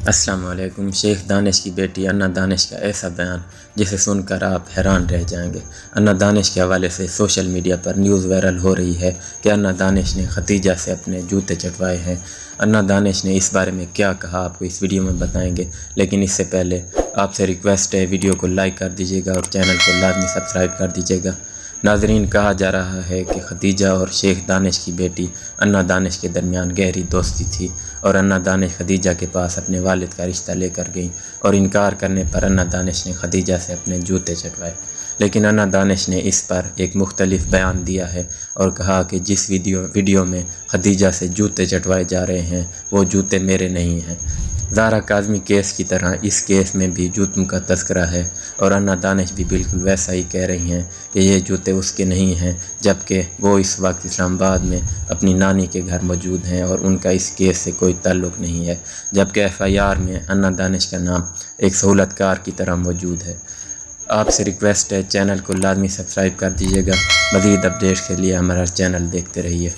السلام علیکم۔ شیخ دانش کی بیٹی انا دانش کا ایسا بیان جسے سن کر آپ حیران رہ جائیں گے۔ انا دانش کے حوالے سے سوشل میڈیا پر نیوز وائرل ہو رہی ہے کہ انا دانش نے ختیجہ سے اپنے جوتے چٹوائے ہیں۔ انا دانش نے اس بارے میں کیا کہا آپ کو اس ویڈیو میں بتائیں گے، لیکن اس سے پہلے آپ سے ریکویسٹ ہے ویڈیو کو لائک کر دیجیے گا اور چینل کو لازمی سبسکرائب کر دیجیے گا۔ ناظرین، کہا جا رہا ہے کہ ختیجہ اور شیخ دانش کی بیٹی انا دانش کے درمیان گہری دوستی تھی اور انا دانش ختیجہ کے پاس اپنے والد کا رشتہ لے کر گئیں اور انکار کرنے پر انا دانش نے ختیجہ سے اپنے جوتے چٹوائے۔ لیکن انا دانش نے اس پر ایک مختلف بیان دیا ہے اور کہا کہ جس ویڈیو میں ختیجہ سے جوتے چٹوائے جا رہے ہیں وہ جوتے میرے نہیں ہیں۔ زہرا کاظمی کیس کی طرح اس کیس میں بھی جوتوں کا تذکرہ ہے اور انا دانش بھی بالکل ویسا ہی کہہ رہی ہیں کہ یہ جوتے اس کے نہیں ہیں، جبکہ وہ اس وقت اسلام آباد میں اپنی نانی کے گھر موجود ہیں اور ان کا اس کیس سے کوئی تعلق نہیں ہے، جبکہ FIR میں انا دانش کا نام ایک سہولت کار کی طرح موجود ہے۔ آپ سے ریکویسٹ ہے چینل کو لازمی سبسکرائب کر دیجیے گا۔ مزید اپڈیٹس کے لیے ہمارا چینل دیکھتے رہیے۔